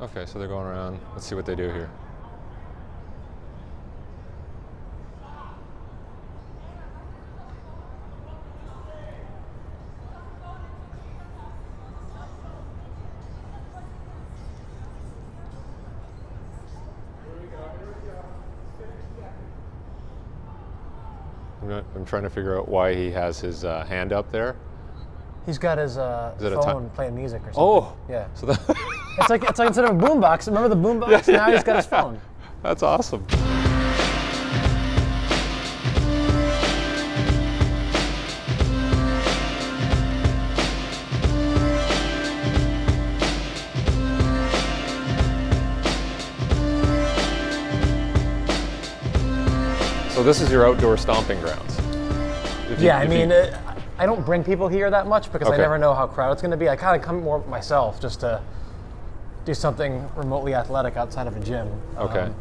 Okay, so they're going around. Let's see what they do here. I'm trying to figure out why he has his hand up there. He's got his phone playing music or something. Oh, yeah. So that it's like instead of a boombox. Remember the boombox? Now he's got his phone. That's awesome. So this is your outdoor stomping grounds. I don't bring people here that much because I never know how crowded it's going to be. I kind of come more myself just to do something remotely athletic outside of a gym. Okay.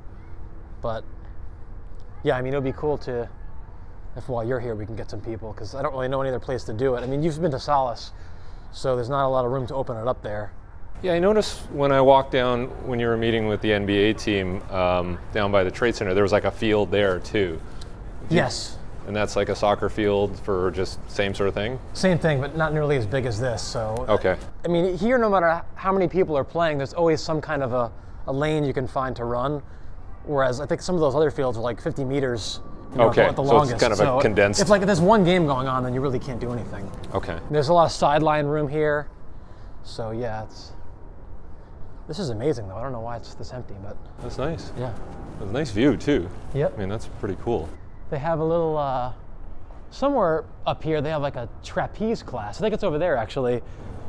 But yeah, I mean, it would be cool to, if while you're here we can get some people, because I don't really know any other place to do it. I mean, you've been to Solace, so there's not a lot of room to open it up there. Yeah, I noticed when I walked down, when you were meeting with the NBA team down by the Trade Center, there was like a field there too. Yes. And that's like a soccer field for just same sort of thing? Same thing, but not nearly as big as this. So. Okay. I mean, here, no matter how many people are playing, there's always some kind of a lane you can find to run. Whereas I think some of those other fields are like 50 meters. Okay, at the so longest. It's kind of a condensed. If there's one game going on, then you really can't do anything. Okay. And there's a lot of sideline room here. So yeah, this is amazing though. I don't know why it's this empty, but. That's nice. Yeah. It's a nice view too. Yep. I mean, that's pretty cool. They have a little, somewhere up here, they have like a trapeze class. I think it's over there actually.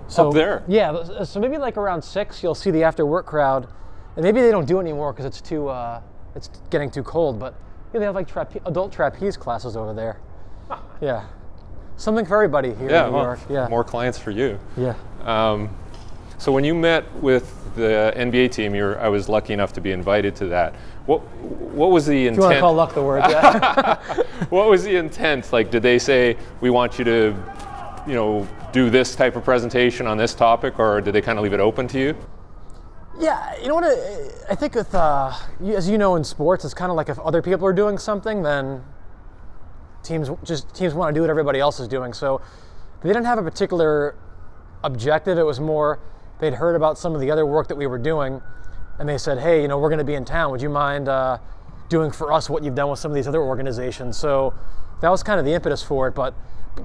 So, up there? Yeah, so maybe like around 6, you'll see the after work crowd. And maybe they don't do it anymore because it's it's getting too cold, but yeah, they have like adult trapeze classes over there. Yeah. Something for everybody here in New York. Yeah. More clients for you. Yeah. So when you met with the NBA team, I was lucky enough to be invited to that. What was the intent? If you want to call luck the word, yeah. What was the intent? Like, did they say, we want you to, do this type of presentation on this topic, or did they kind of leave it open to you? Yeah, you know what, I think with, as you know in sports, it's kind of like if other people are doing something, then teams want to do what everybody else is doing. So they didn't have a particular objective. It was more, they'd heard about some of the other work that we were doing, and they said, hey, we're going to be in town. Would you mind doing for us what you've done with some of these other organizations? So that was kind of the impetus for it. But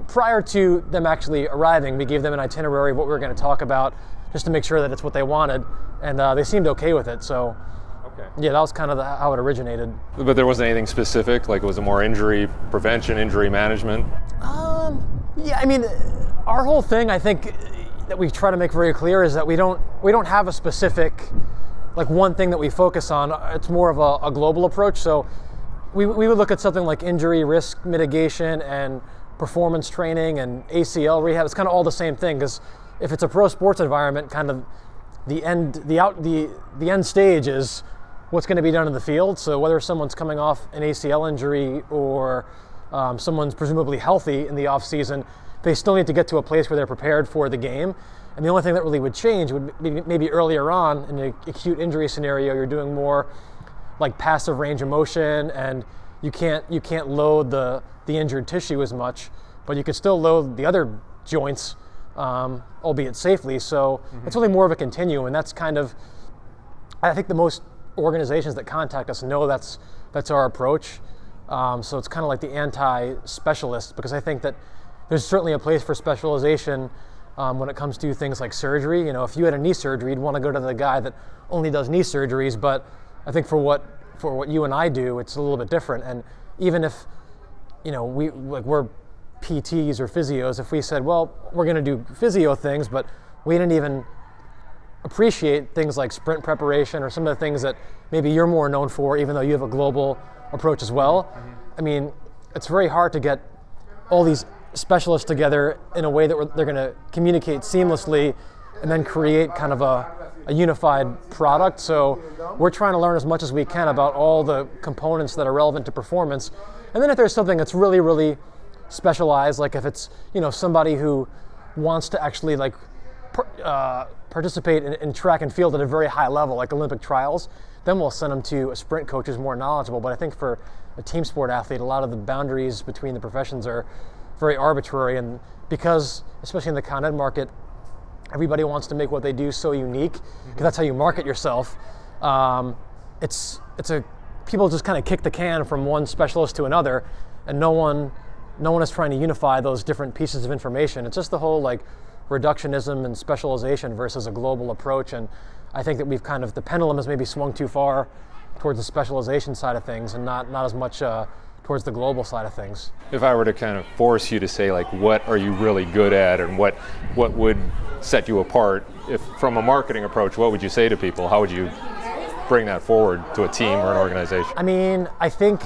prior to them actually arriving, we gave them an itinerary of what we were going to talk about, just to make sure that it's what they wanted, and they seemed okay with it. So yeah, that was kind of how it originated. But there wasn't anything specific? Like, was it more injury prevention, injury management? Yeah, I mean, our whole thing, I think, that we try to make very clear is that we don't have a specific, like, one thing that we focus on. It's more of a global approach. So we would look at something like injury risk mitigation and performance training and ACL rehab. It's kind of all the same thing, because if it's a pro sports environment, kind of the end stage is what's going to be done in the field. So whether someone's coming off an ACL injury or someone's presumably healthy in the off season, they still need to get to a place where they're prepared for the game. And the only thing that really would change would be maybe earlier on in an acute injury scenario, you're doing more like passive range of motion, and you can't load the injured tissue as much, but you could still load the other joints, albeit safely. So it's really more of a continuum, and that's kind of, I think the most organizations that contact us know that's our approach. So it's kind of like the anti-specialist, because I think that there's certainly a place for specialization when it comes to things like surgery. If you had a knee surgery, you'd want to go to the guy that only does knee surgeries. But I think for what you and I do, it's a little bit different. And even if we're PTs or physios, if we said, well, we're going to do physio things, but we didn't even appreciate things like sprint preparation or some of the things that maybe you're more known for, even though you have a global approach as well. I mean, it's very hard to get all these specialists together in a way that they're going to communicate seamlessly and then create kind of a unified product. So we're trying to learn as much as we can about all the components that are relevant to performance. And then if there's something that's really, really specialized, like if it's somebody who wants to actually like participate in track and field at a very high level, like Olympic trials, then we'll send them to a sprint coach who's more knowledgeable. But I think for a team sport athlete, a lot of the boundaries between the professions are very arbitrary, and because, especially in the Con Ed market, everybody wants to make what they do so unique, because that's how you market yourself. People just kind of kick the can from one specialist to another, and no one is trying to unify those different pieces of information. It's just the whole like reductionism and specialization versus a global approach, and I think that the pendulum has maybe swung too far towards the specialization side of things and not as much towards the global side of things. If I were to kind of force you to say, like, what are you really good at, and what would set you apart, if from a marketing approach, what would you say to people? How would you bring that forward to a team or an organization? I mean, I think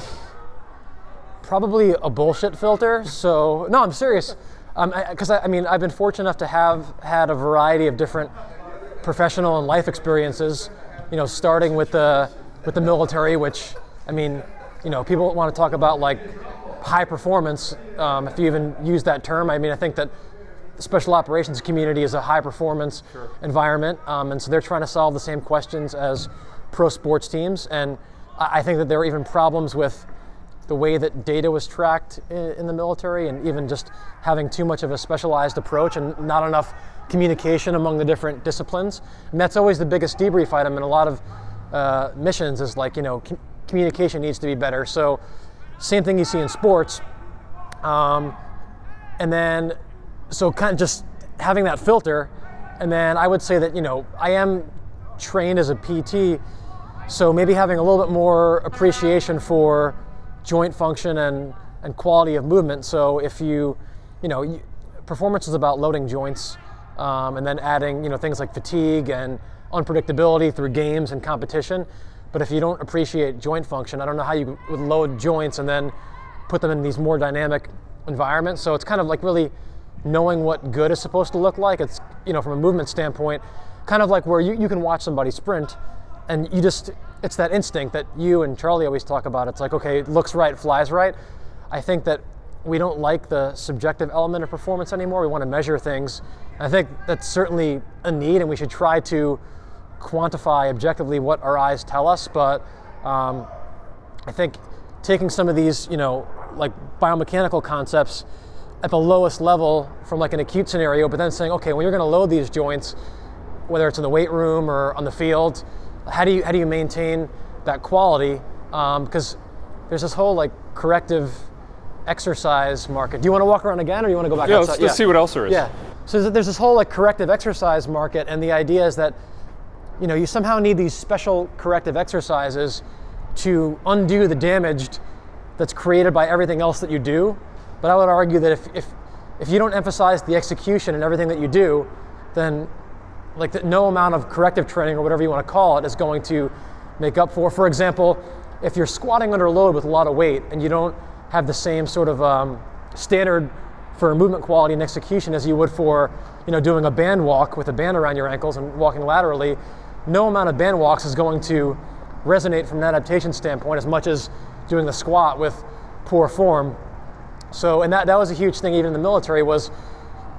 probably a bullshit filter. So, no, I'm serious. Because I've been fortunate enough to have had a variety of different professional and life experiences, starting with the military, which, people want to talk about like high performance, if you even use that term. I think that the special operations community is a high performance environment, and so they're trying to solve the same questions as pro sports teams. And I think that there are even problems with the way that data was tracked in the military, and even just having too much of a specialized approach and not enough communication among the different disciplines. And that's always the biggest debrief item in a lot of missions, is like, communication needs to be better. So same thing you see in sports. And then, so kind of just having that filter. And then I would say that, I am trained as a PT, so maybe having a little bit more appreciation for joint function and quality of movement. So if performance is about loading joints, and then adding, things like fatigue and unpredictability through games and competition. But if you don't appreciate joint function, I don't know how you would load joints and then put them in these more dynamic environments. So it's kind of like really knowing what good is supposed to look like. It's, from a movement standpoint, kind of like where you can watch somebody sprint, and it's that instinct that you and Charlie always talk about. It's like, okay, it looks right, flies right. I think that we don't like the subjective element of performance anymore. We want to measure things. I think that's certainly a need, and we should try to quantify objectively what our eyes tell us. But I think taking some of these, like biomechanical concepts at the lowest level from like an acute scenario, but then saying, okay, when you're going to load these joints, whether it's in the weight room or on the field, how do you maintain that quality? Because there's this whole like corrective exercise market. Do you want to walk around again, or do you want to go back outside? Let's see what else there is. Yeah. So there's this whole like corrective exercise market, and the idea is that you somehow need these special corrective exercises to undo the damage that's created by everything else that you do. But I would argue that if you don't emphasize the execution in everything that you do, then no amount of corrective training or whatever you want to call it is going to make up for. For example, if you're squatting under load with a lot of weight and you don't have the same sort of standard for movement quality and execution as you would for doing a band walk with a band around your ankles and walking laterally, no amount of band walks is going to resonate from an adaptation standpoint as much as doing the squat with poor form. So, and that was a huge thing even in the military, was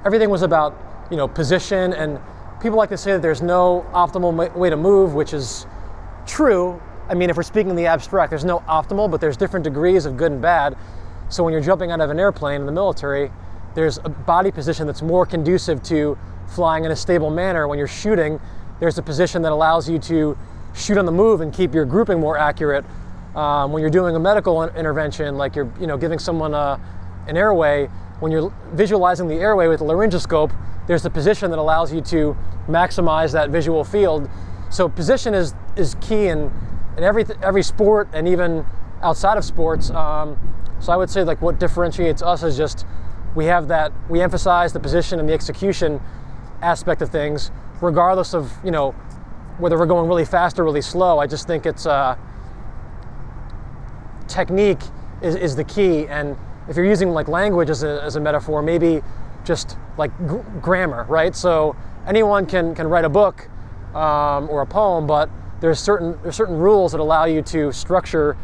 everything was about position, and people like to say that there's no optimal way to move, which is true. If we're speaking in the abstract, there's no optimal, but there's different degrees of good and bad. So when you're jumping out of an airplane in the military, there's a body position that's more conducive to flying in a stable manner. When you're shooting, there's a position that allows you to shoot on the move and keep your grouping more accurate. When you're doing a medical intervention, like you're giving someone an airway, when you're visualizing the airway with a laryngoscope, there's a position that allows you to maximize that visual field. So position is key in every sport, and even outside of sports. So I would say like what differentiates us is just we emphasize the position and the execution aspect of things, regardless of whether we're going really fast or really slow. I just think it's technique is the key, and if you're using like language as a metaphor, maybe just like grammar, right? So anyone can write a book or a poem, but there's certain rules that allow you to structure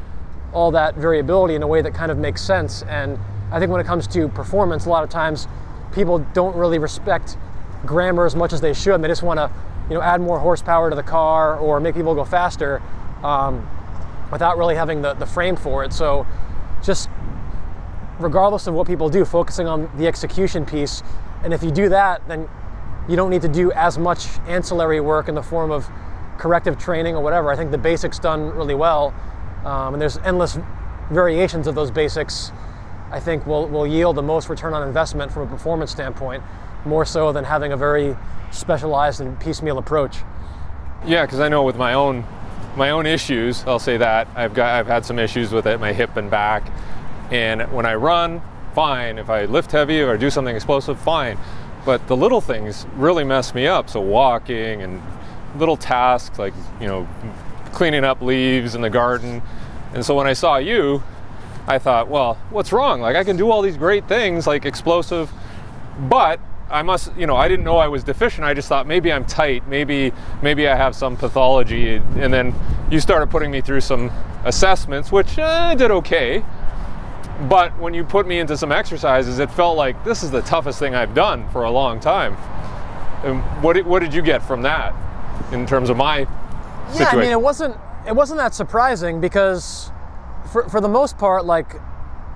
all that variability in a way that kind of makes sense. And I think when it comes to performance, a lot of times people don't really respect grammar as much as they should, and they just want to, you know, add more horsepower to the car or make people go faster without really having the frame for it. So just regardless of what people do, focusing on the execution piece. And if you do that, then you don't need to do as much ancillary work in the form of corrective training or whatever. I think the basics done really well, and there's endless variations of those basics, I think will yield the most return on investment from a performance standpoint, more so than having a very specialized and piecemeal approach. Yeah, because I know with my own issues, I'll say that I've had some issues with it, my hip and back, and when I run, fine. If I lift heavy or do something explosive, fine. But the little things really mess me up. So walking and little tasks like, you know, cleaning up leaves in the garden. And so when I saw you, I thought, well, what's wrong? Like, I can do all these great things like explosive, but I must, you know, I didn't know I was deficient. I just thought maybe I'm tight, maybe I have some pathology. And then you started putting me through some assessments, which I did okay. But when you put me into some exercises, it felt like this is the toughest thing I've done for a long time. And what did you get from that in terms of my situation? Yeah, I mean, it wasn't that surprising, because for the most part, like,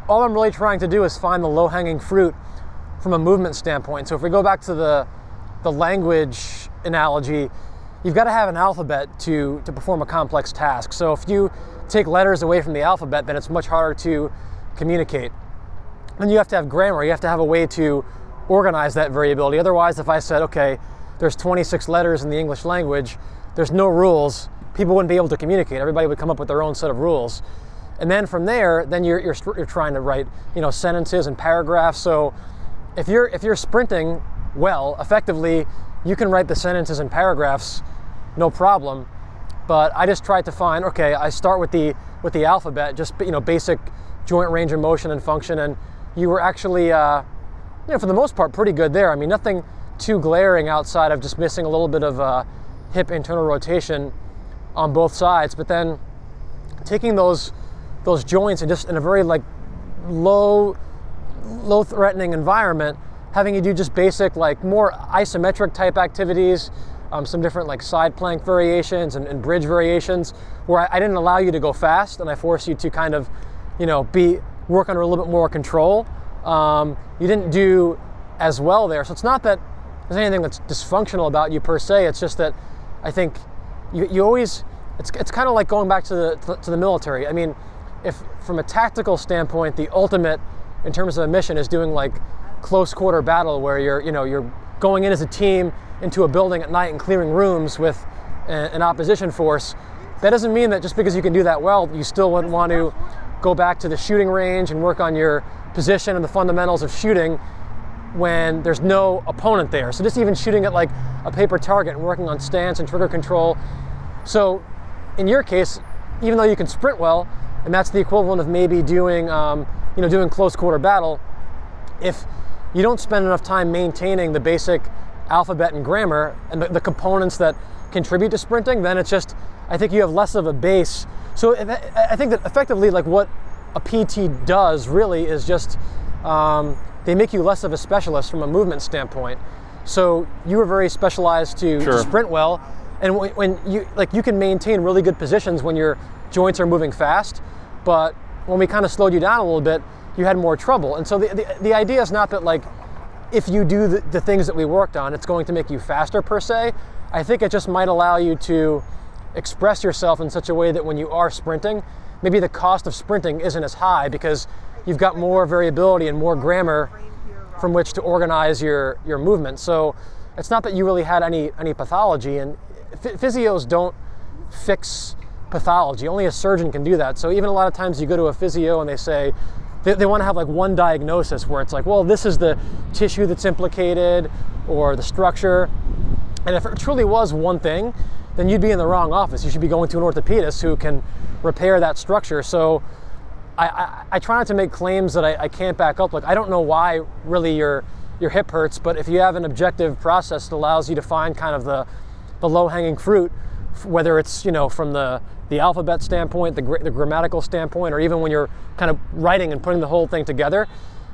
all I'm really trying to do is find the low-hanging fruit from a movement standpoint. So if we go back to the language analogy, you've got to have an alphabet to perform a complex task. So if you take letters away from the alphabet, then it's much harder to communicate. Then you have to have grammar. You have to have a way to organize that variability. Otherwise, if I said, okay, there's 26 letters in the English language, there's no rules, people wouldn't be able to communicate. Everybody would come up with their own set of rules. And then from there, then you're trying to write, you know, sentences and paragraphs. So if you're sprinting well, effectively, you can write the sentences and paragraphs, no problem. But I just tried to find, okay, I start with the alphabet, just, you know, basic joint range of motion and function, and you were actually, you know, for the most part, pretty good there. I mean, nothing too glaring outside of just missing a little bit of hip internal rotation on both sides. But then taking those joints and just in a very like low threatening environment, having you do just basic, like more isometric type activities, some different like side plank variations and bridge variations, where I didn't allow you to go fast and I forced you to kind of, you know, work under a little bit more control. You didn't do as well there. So it's not that there's anything that's dysfunctional about you per se. It's just that I think you always, it's kind of like going back to the military. I mean, if from a tactical standpoint, the ultimate in terms of a mission is doing like close quarter battle, where you're going in as a team into a building at night and clearing rooms with an opposition force. That doesn't mean that just because you can do that well, you still wouldn't want to go back to the shooting range and work on your position and the fundamentals of shooting when there's no opponent there. So just even shooting at like a paper target and working on stance and trigger control. So in your case, even though you can sprint well, and that's the equivalent of maybe doing, doing close quarter battle, if you don't spend enough time maintaining the basic alphabet and grammar and the components that contribute to sprinting, then it's just, I think you have less of a base. So I think that effectively, like, what a PT does really is just, they make you less of a specialist from a movement standpoint. So you were very specialized to sprint well, and when you can maintain really good positions when your joints are moving fast, but when we kind of slowed you down a little bit, you had more trouble. And so the idea is not that, like, if you do the things that we worked on, it's going to make you faster per se. I think it just might allow you to express yourself in such a way that when you are sprinting, maybe the cost of sprinting isn't as high because you've got more variability and more grammar from which to organize your movement. So it's not that you really had any pathology, and physios don't fix pathology. Only a surgeon can do that. So even a lot of times you go to a physio and they say, they want to have like one diagnosis where it's like, well, this is the tissue that's implicated or the structure. And if it truly was one thing, then you'd be in the wrong office. You should be going to an orthopedist who can repair that structure. So I try not to make claims that I can't back up. Like, I don't know why really your hip hurts, but if you have an objective process that allows you to find kind of the low-hanging fruit, whether it's, from the alphabet standpoint, the grammatical standpoint, or even when you're kind of writing and putting the whole thing together,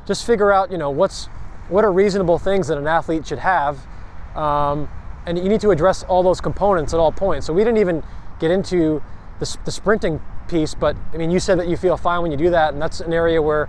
just figure out, what are reasonable things that an athlete should have, And you need to address all those components at all points. So we didn't even get into the sprinting piece, but I mean, you said that you feel fine when you do that, and that's an area where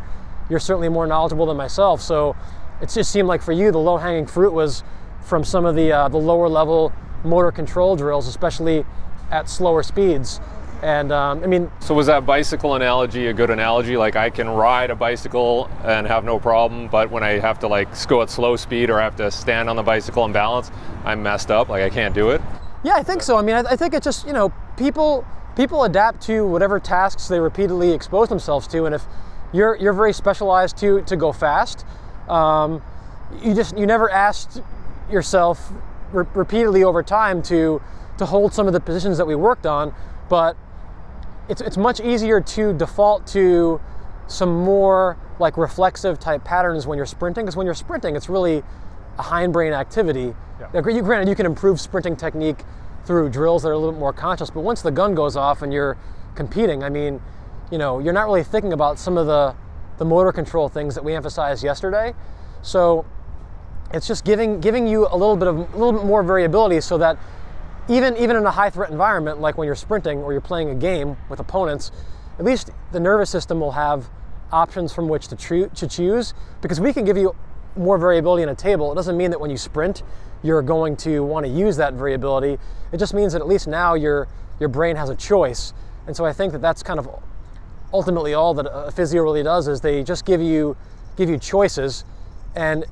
you're certainly more knowledgeable than myself. So it just seemed like for you, the low-hanging fruit was from some of the lower level motor control drills, especially at slower speeds. And I mean, so was that bicycle analogy a good analogy? Like, I can ride a bicycle and have no problem, but when I have to like go at slow speed or I have to stand on the bicycle and balance, I'm messed up, like I can't do it? Yeah, I think so. I mean, I think it's just, you know, people adapt to whatever tasks they repeatedly expose themselves to, and if you're very specialized to go fast, you never asked yourself repeatedly over time to hold some of the positions that we worked on, but it's much easier to default to some more like reflexive type patterns when you're sprinting, because when you're sprinting, it's really a hindbrain activity. Yeah. Granted, you can improve sprinting technique through drills that are a little bit more conscious, but once the gun goes off and you're competing, I mean, you know, you're not really thinking about some of the motor control things that we emphasized yesterday. So it's just giving you a little bit more variability, so that even in a high threat environment, like when you're sprinting or you're playing a game with opponents, at least the nervous system will have options from which to choose, because we can give you more variability in a table. It doesn't mean that when you sprint, you're going to want to use that variability. It just means that at least now your brain has a choice. And so I think that that's kind of ultimately all that a physio really does, is they just give you choices, and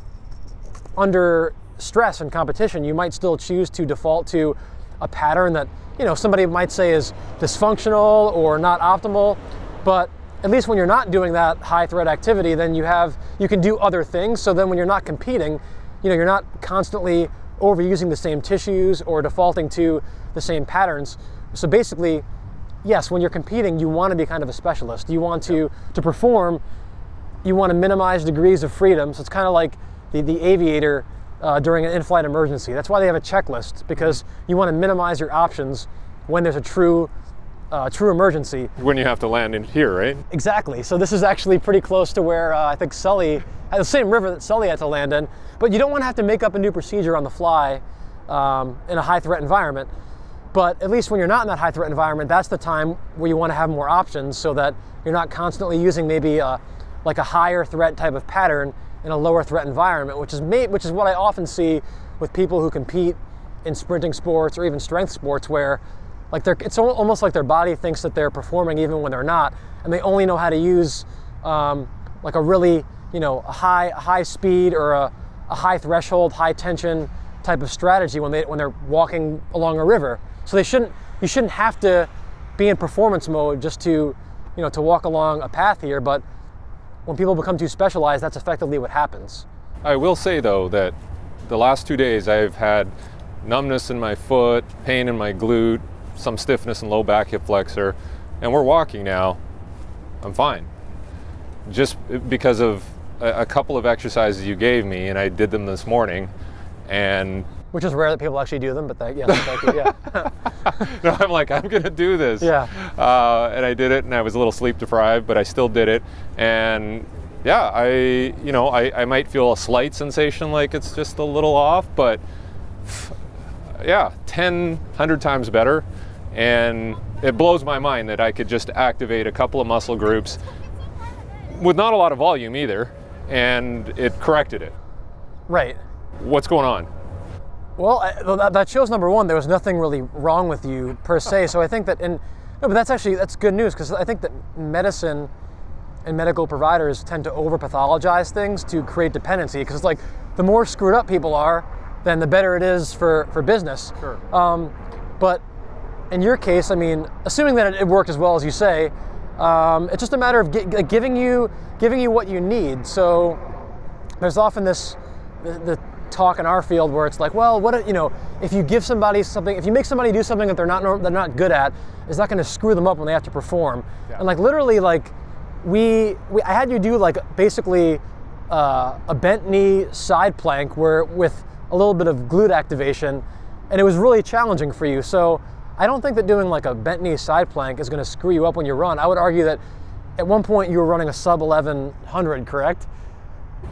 under stress and competition, you might still choose to default to a pattern that, you know, somebody might say is dysfunctional or not optimal, but at least when you're not doing that high threat activity, then you can do other things. So then when you're not competing, you know, you're not constantly overusing the same tissues or defaulting to the same patterns. So basically, yes, when you're competing, you want to be kind of a specialist. You want to perform, you want to minimize degrees of freedom. So it's kind of like the aviator during an in-flight emergency. That's why they have a checklist, because you want to minimize your options when there's a true emergency. When you have to land in here, right? Exactly. So this is actually pretty close to where I think Sully, the same river that Sully had to land in, but you don't want to have to make up a new procedure on the fly in a high threat environment. But at least when you're not in that high threat environment, that's the time where you want to have more options, so that you're not constantly using maybe like a higher threat type of pattern in a lower threat environment, which is what I often see with people who compete in sprinting sports or even strength sports, where like it's almost like their body thinks that they're performing even when they're not, and they only know how to use like a really, you know, a high speed or a high threshold, high tension type of strategy when they're walking along a river. So you shouldn't have to be in performance mode just to walk along a path here, but when people become too specialized, that's effectively what happens. I will say though that the last 2 days I've had numbness in my foot, pain in my glute, some stiffness in low back hip flexor, and we're walking now. I'm fine. Just because of a couple of exercises you gave me, and I did them this morning, and which is rare that people actually do them, but thank you. Yeah. No, I'm like, I'm gonna do this. Yeah. And I did it, and I was a little sleep deprived, but I still did it. And yeah, I might feel a slight sensation like it's just a little off, but yeah, 100 times better. And it blows my mind that I could just activate a couple of muscle groups with not a lot of volume either, and it corrected it. Right. What's going on? Well, that shows, number one, there was nothing really wrong with you per se. So I think that, but that's good news, because I think that medicine and medical providers tend to over-pathologize things to create dependency, because like the more screwed up people are, then the better it is for business. Sure. But in your case, I mean, assuming that it worked as well as you say, it's just a matter of giving you what you need. So there's often the talk in our field where it's like, well, if you give somebody something, if you make somebody do something that they're not good at, is that going to screw them up when they have to perform? Yeah. And like literally, like I had you do like basically a bent knee side plank with a little bit of glute activation, and it was really challenging for you. So I don't think that doing like a bent knee side plank is going to screw you up when you run. I would argue that at one point you were running a sub 1100, correct?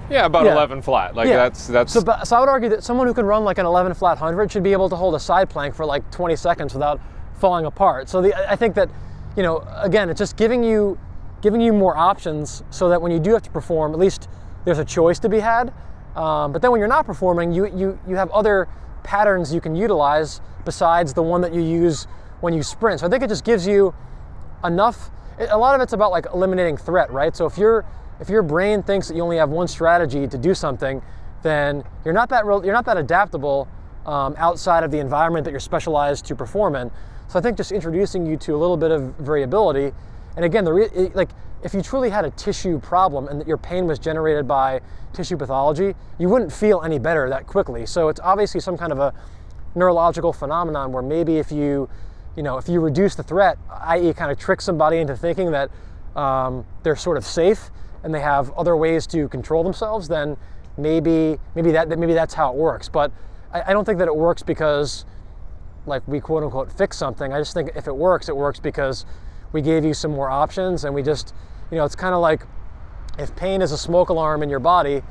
Yeah, about Yeah. 11 flat. Like Yeah. that's. So I would argue that someone who can run like an 11 flat 100 should be able to hold a side plank for like 20 seconds without falling apart. So I think that, you know, again, it's just giving you more options so that when you do have to perform, at least there's a choice to be had. But then when you're not performing, you have other patterns you can utilize besides the one that you use when you sprint. So I think it just gives you enough. A lot of it's about like eliminating threat, right? So if your brain thinks that you only have one strategy to do something, then you're not that adaptable outside of the environment that you're specialized to perform in. So I think just introducing you to a little bit of variability, and again, like if you truly had a tissue problem and that your pain was generated by tissue pathology, you wouldn't feel any better that quickly. So it's obviously some kind of a neurological phenomenon where maybe if you reduce the threat, i.e. kind of trick somebody into thinking that they're sort of safe and they have other ways to control themselves, then maybe that's how it works. But I don't think that it works because like we quote unquote fix something. I just think if it works because we gave you some more options, and we just, it's kind of like if pain is a smoke alarm in your body,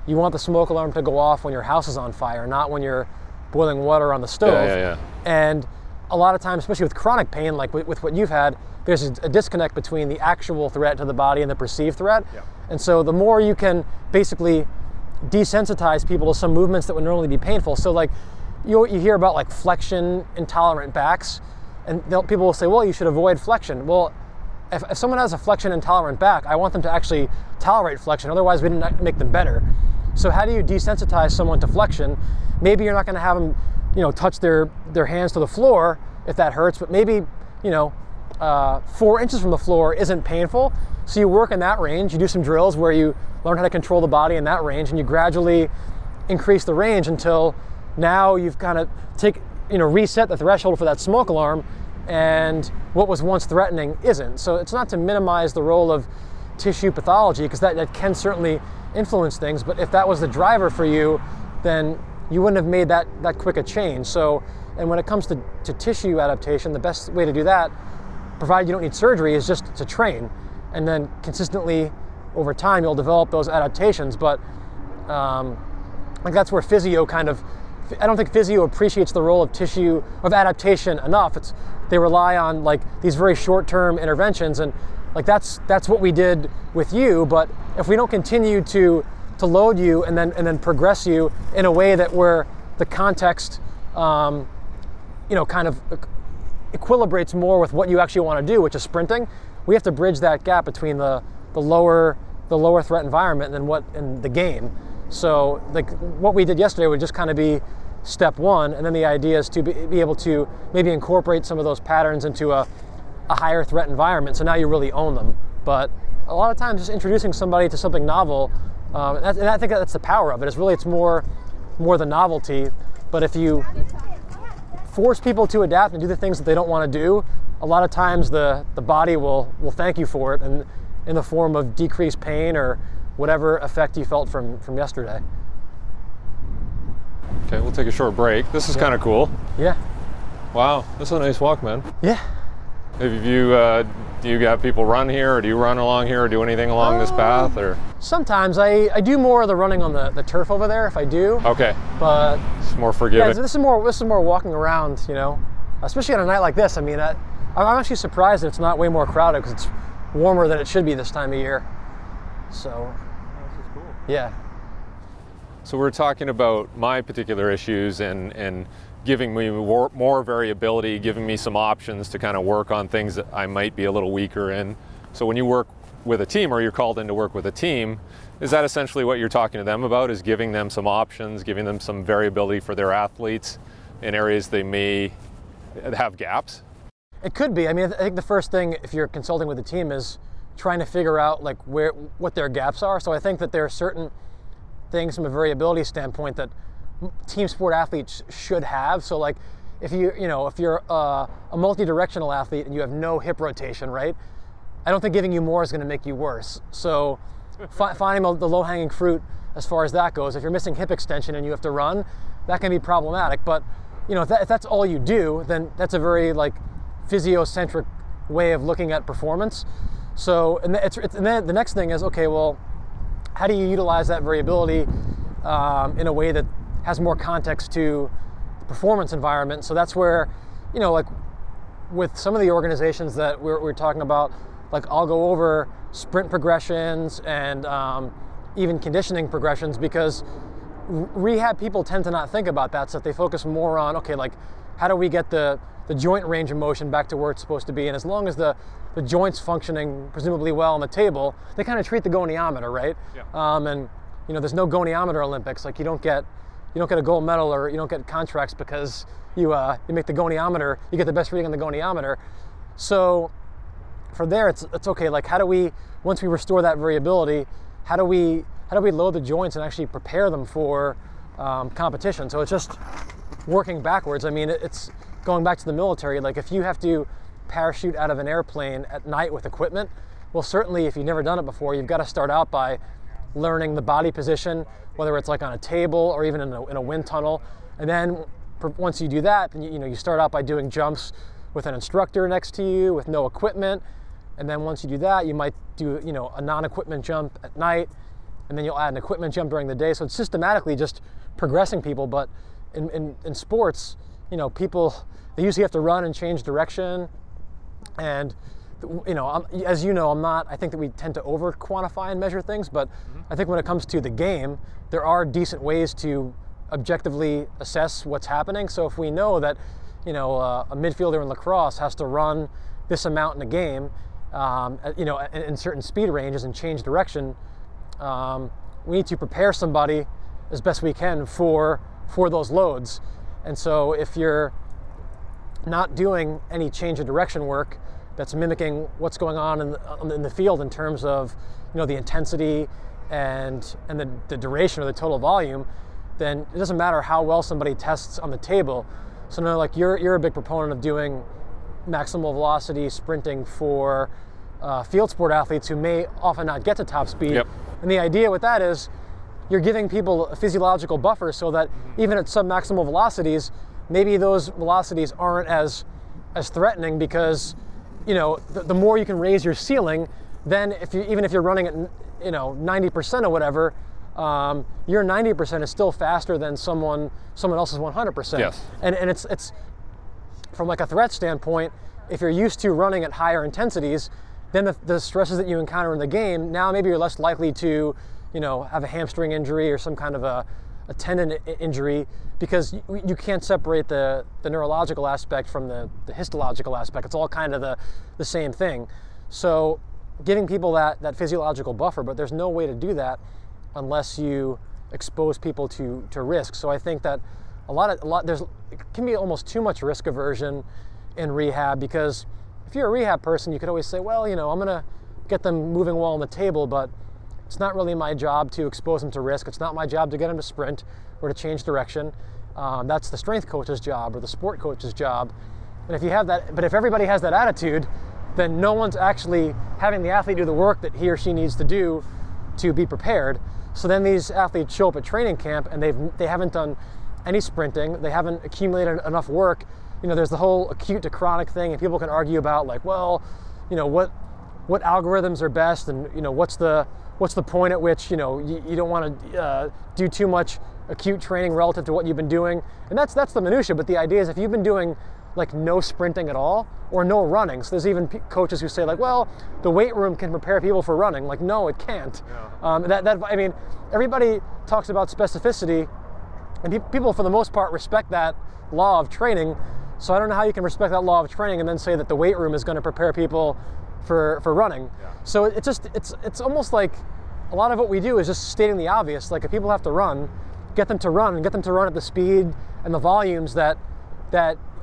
you want the smoke alarm to go off when your house is on fire, not when you're boiling water on the stove. Yeah. And a lot of times, especially with chronic pain, like with what you've had, there's a disconnect between the actual threat to the body and the perceived threat. Yeah. And so the more you can basically desensitize people to some movements that would normally be painful. So like you hear about like flexion intolerant backs, and people will say, well, you should avoid flexion. Well, if someone has a flexion intolerant back, I want them to actually tolerate flexion. Otherwise, we didn't make them better. So how do you desensitize someone to flexion? Maybe you're not going to have them, touch their hands to the floor if that hurts, but maybe, 4 inches from the floor isn't painful. So you work in that range. You do some drills where you learn how to control the body in that range, and you gradually increase the range until now you've kind of reset the threshold for that smoke alarm, and what was once threatening isn't. So it's not to minimize the role of tissue pathology, because that can certainly influence things, but if that was the driver for you, then you wouldn't have made that quick a change. So, and when it comes to tissue adaptation, the best way to do that, provided you don't need surgery, is just to train. And then consistently over time, you'll develop those adaptations. But like that's where physio I don't think physio appreciates the role of tissue, of adaptation enough. They rely on like these very short-term interventions, and like that's what we did with you. But if we don't continue to load you and then progress you in a way that where the context, kind of equilibrates more with what you actually want to do, which is sprinting, we have to bridge that gap between the lower threat environment and the game. So like what we did yesterday would just kind of be step one, and then the idea is to be able to maybe incorporate some of those patterns into a higher threat environment. So now you really own them. But a lot of times just introducing somebody to something novel, and I think that's the power of it. It's more the novelty. But if you force people to adapt and do the things that they don't want to do, a lot of times the body will thank you for it, and in the form of decreased pain or whatever effect you felt from yesterday. Okay, we'll take a short break. This is kind of cool. Yeah. Wow, this is a nice walk, man. Yeah. Have you, do you got people run here, or do you run along here, or do anything along this path, or? Sometimes I do more of the running on the turf over there if I do. Okay. But it's more forgiving. Yeah, this is more walking around, especially on a night like this. I mean, I'm actually surprised that it's not way more crowded, because it's warmer than it should be this time of year. So. This is cool. Yeah. So we're talking about my particular issues and giving me more variability, giving me some options to kind of work on things that I might be a little weaker in. So when you work with a team, or you're called in to work with a team, is that essentially what you're talking to them about, is giving them some options, giving them some variability for their athletes in areas they may have gaps? It could be. I mean, I think the first thing, if you're consulting with a team, is trying to figure out like what their gaps are. So I think that there are certain things from a variability standpoint that team sport athletes should have. So like if you're a multi-directional athlete and you have no hip rotation, right? I don't think giving you more is going to make you worse. So finding the low-hanging fruit as far as that goes. If you're missing hip extension and you have to run, that can be problematic. But if that's all you do, then that's a very like physiocentric way of looking at performance. So and then the next thing is, okay, well, how do you utilize that variability in a way that has more context to the performance environment? So that's where, like with some of the organizations that we're talking about, like I'll go over sprint progressions and even conditioning progressions, because rehab people tend to not think about that, so they focus more on, okay, like how do we get the joint range of motion back to where it's supposed to be, and as long as the joint's functioning presumably well on the table, they kind of treat the goniometer, right? Yeah. And there's no goniometer Olympics. Like you don't get a gold medal, or you don't get contracts because you make the goniometer, you get the best reading on the goniometer. So for there, it's okay. Like how do we, once we restore that variability, how do we load the joints and actually prepare them for competition? So it's just working backwards. I mean, it's going back to the military. Like if you have to parachute out of an airplane at night with equipment, well, certainly if you've never done it before, you've got to start out by learning the body position, whether it's like on a table or even in a wind tunnel. And then once you do that, then you start out by doing jumps with an instructor next to you with no equipment. And then once you do that, you might do a non-equipment jump at night, and then you'll add an equipment jump during the day. So it's systematically just progressing people. But in sports, people, they usually have to run and change direction. And as I'm not, I think that we tend to over quantify and measure things, but I think when it comes to the game, there are decent ways to objectively assess what's happening. So if we know that a midfielder in lacrosse has to run this amount in a game, in certain speed ranges and change direction, we need to prepare somebody as best we can for those loads. And so if you're not doing any change of direction work that's mimicking what's going on in the field in terms of the intensity and the duration or the total volume, then it doesn't matter how well somebody tests on the table. So now, like you're a big proponent of doing maximal velocity sprinting for field sport athletes who may often not get to top speed. Yep. And the idea with that is you're giving people a physiological buffer so that even at submaximal velocities, maybe those velocities aren't as threatening, because the more you can raise your ceiling, then even if you're running at 90% or whatever, your 90% is still faster than someone else's 100%. Yes. And it's from like a threat standpoint, if you're used to running at higher intensities, then the stresses that you encounter in the game, now maybe you're less likely to have a hamstring injury or some kind of a tendon injury, because you can't separate the neurological aspect from the histological aspect. It's all kind of the same thing. So giving people that physiological buffer, but there's no way to do that unless you expose people to risk. So I think that it can be almost too much risk aversion in rehab, because if you're a rehab person, you could always say, well, I'm gonna get them moving well on the table, but it's not really my job to expose them to risk. It's not my job to get them to sprint or to change direction. That's the strength coach's job or the sport coach's job. And if everybody has that attitude, then no one's actually having the athlete do the work that he or she needs to do to be prepared. So then these athletes show up at training camp and they haven't done any sprinting. They haven't accumulated enough work. There's the whole acute to chronic thing, and people can argue about like, well, what algorithms are best, and what's the point at which you don't want to do too much acute training relative to what you've been doing. And that's the minutia. But the idea is, if you've been doing like no sprinting at all or no running, so there's even coaches who say like, well, the weight room can prepare people for running. Like, no, it can't. Yeah. I mean, everybody talks about specificity, and people for the most part respect that law of training. So I don't know how you can respect that law of training and then say that the weight room is going to prepare people for running. Yeah. So it's almost like a lot of what we do is just stating the obvious. Like, if people have to run, get them to run, and get them to run at the speed and the volumes that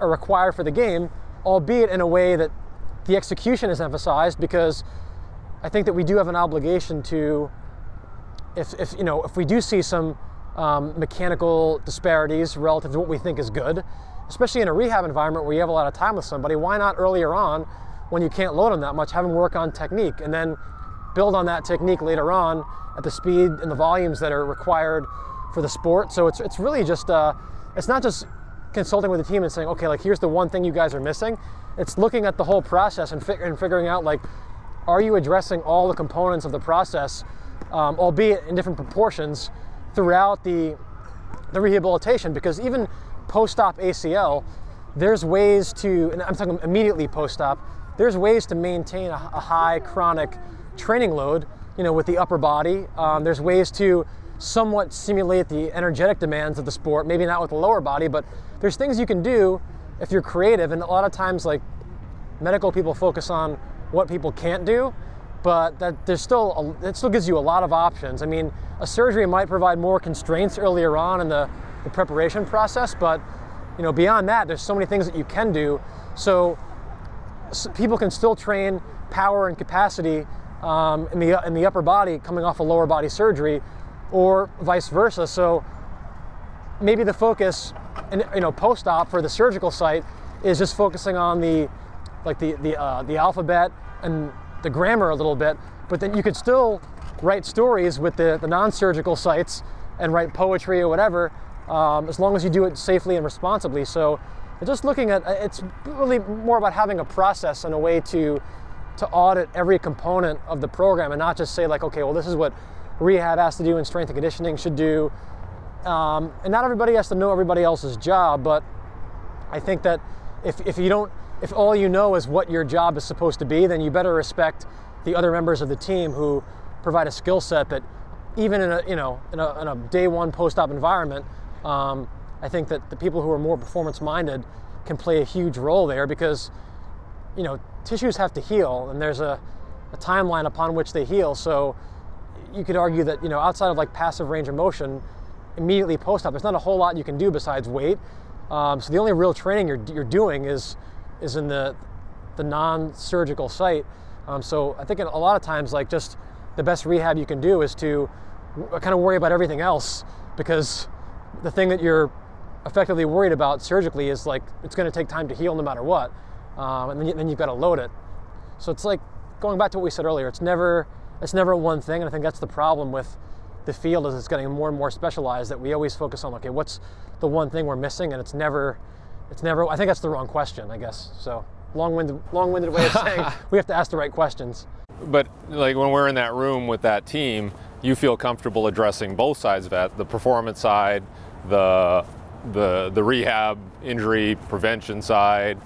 are required for the game, albeit in a way that the execution is emphasized, because I think that we do have an obligation to, if we do see some mechanical disparities relative to what we think is good, especially in a rehab environment where you have a lot of time with somebody, why not earlier on, when you can't load them that much, have them work on technique, and then build on that technique later on at the speed and the volumes that are required for the sport. So it's really just, it's not just consulting with the team and saying, okay, like, here's the one thing you guys are missing. It's looking at the whole process and figuring out, like, are you addressing all the components of the process albeit in different proportions throughout the rehabilitation, because even post-op ACL, there's ways to, and I'm talking immediately post-op, there's ways to maintain a high chronic training load, with the upper body. There's ways to somewhat simulate the energetic demands of the sport, maybe not with the lower body, but there's things you can do if you're creative. And a lot of times, like, medical people focus on what people can't do, but it still gives you a lot of options. I mean, a surgery might provide more constraints earlier on in the preparation process, but beyond that, there's so many things that you can do. So people can still train power and capacity in the upper body coming off a lower body surgery, or vice versa. So maybe the focus, post-op for the surgical site is just focusing on the alphabet and the grammar a little bit, but then you could still write stories with the non-surgical sites and write poetry or whatever, as long as you do it safely and responsibly. So just looking at, it's really more about having a process and a way to audit every component of the program, and not just say like, okay, well, this is what rehab has to do and strength and conditioning should do. And not everybody has to know everybody else's job, but I think that if all you know is what your job is supposed to be, then you better respect the other members of the team who provide a skill set that, even in a day one post-op environment, I think that the people who are more performance-minded can play a huge role there, because tissues have to heal, and there's a timeline upon which they heal. So you could argue that outside of like passive range of motion, immediately post-op, there's not a whole lot you can do besides wait. So the only real training you're doing is in the non-surgical site. So I think a lot of times, like, just the best rehab you can do is to kind of worry about everything else, because the thing that you're effectively worried about surgically is like, it's going to take time to heal no matter what, and then you've got to load it. So it's like, going back to what we said earlier, it's never one thing, and I think that's the problem with the field, is it's getting more and more specialized, that we always focus on, okay, what's the one thing we're missing, and it's never, I think that's the wrong question, I guess. So long-winded way of saying we have to ask the right questions. But like, when we're in that room with that team, you feel comfortable addressing both sides of that, the performance side, the rehab, injury prevention side,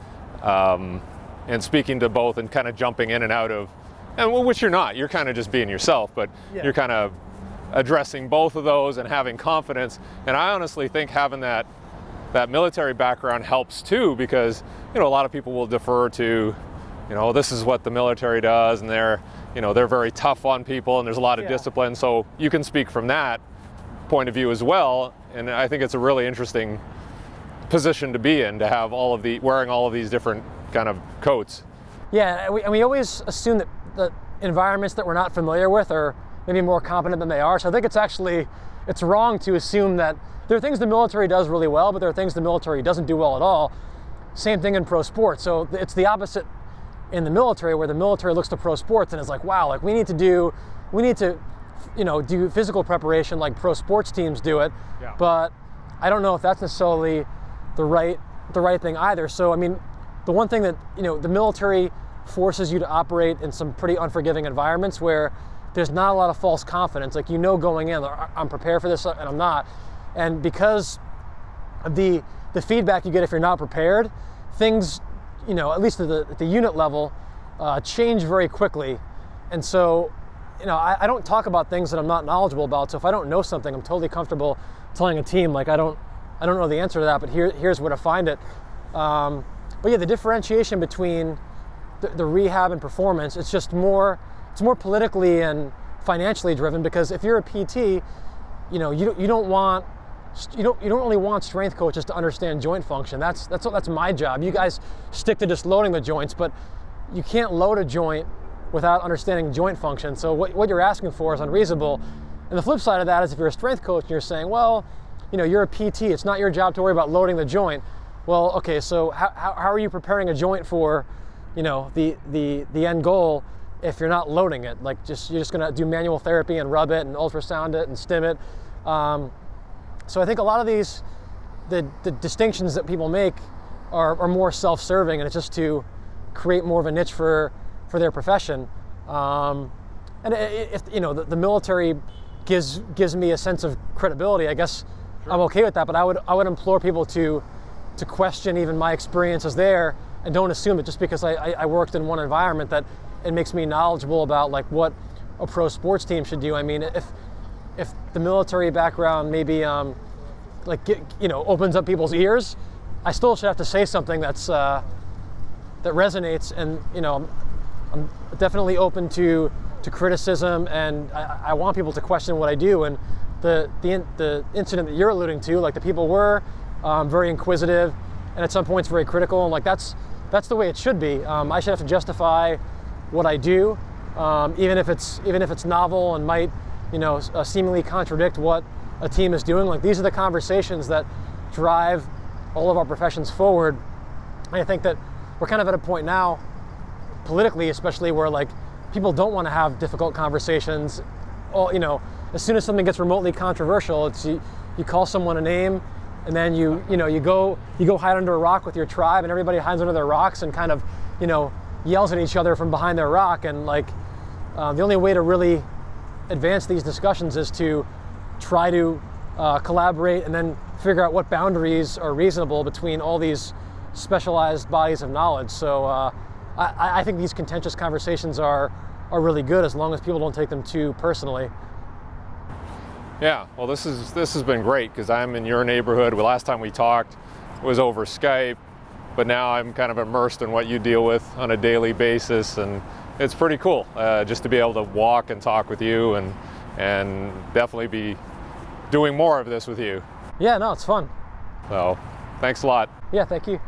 and speaking to both and kind of jumping in and out of, and which you're not, you're kind of just being yourself, but yeah, you're kind of addressing both of those and having confidence. And I honestly think having that military background helps too, because a lot of people will defer to, this is what the military does, and they're very tough on people, and there's a lot of discipline. So you can speak from that point of view as well. And I think it's a really interesting position to be in, to have wearing all of these different kind of coats. Yeah, and we always assume that the environments that we're not familiar with are maybe more competent than they are. So I think it's wrong to assume that there are things the military does really well, but there are things the military doesn't do well at all. Same thing in pro sports. So it's the opposite in the military, where the military looks to pro sports and is like, wow, like we need to do physical preparation like pro sports teams do it. Yeah. But I don't know if that's necessarily the right thing either. So I mean, the one thing that the military forces you to operate in some pretty unforgiving environments where there's not a lot of false confidence. Like, going in, I'm prepared for this, and I'm not. And because of the feedback you get if you're not prepared, things, at least at the unit level, change very quickly. And so, I don't talk about things that I'm not knowledgeable about. So if I don't know something, I'm totally comfortable telling a team, like, I don't know the answer to that, but here's where to find it. But yeah, the differentiation between the rehab and performance, it's more politically and financially driven, because if you're a PT, you don't really want strength coaches to understand joint function. That's my job. You guys stick to just loading the joints, but you can't load a joint without understanding joint function. So what you're asking for is unreasonable. And the flip side of that is, if you're a strength coach and you're saying, well, you're a PT, it's not your job to worry about loading the joint. Well, okay, so how are you preparing a joint for, the end goal if you're not loading it? Like, you're just gonna do manual therapy and rub it and ultrasound it and stim it. So I think a lot of the distinctions that people make are more self-serving, and it's just to create more of a niche for their profession. And if you know the military gives me a sense of credibility, I guess I'm okay with that. But I would implore people to question even my experiences there, and don't assume it just because I worked in one environment that it makes me knowledgeable about like what a pro sports team should do. I mean, if the military background maybe opens up people's ears, I still should have to say something that resonates. And I'm definitely open to criticism, and I want people to question what I do. And the incident that you're alluding to, like the people were very inquisitive, and at some points very critical, and like that's the way it should be. I should have to justify what I do, even if it's novel and might seemingly contradict what a team is doing. Like these are the conversations that drive all of our professions forward. And I think that we're kind of at a point now, politically especially, where like people don't want to have difficult conversations. As soon as something gets remotely controversial, it's you call someone a name, and then you go hide under a rock with your tribe, and everybody hides under their rocks and kind of yells at each other from behind their rock. And like the only way to really advance these discussions is to try to collaborate and then figure out what boundaries are reasonable between all these specialized bodies of knowledge. So I think these contentious conversations are really good as long as people don't take them too personally. Yeah, well, this has been great because I'm in your neighborhood. Well, last time we talked was over Skype, but now I'm kind of immersed in what you deal with on a daily basis, and it's pretty cool just to be able to walk and talk with you, and definitely be doing more of this with you. Yeah, no, it's fun. So, thanks a lot. Yeah, thank you.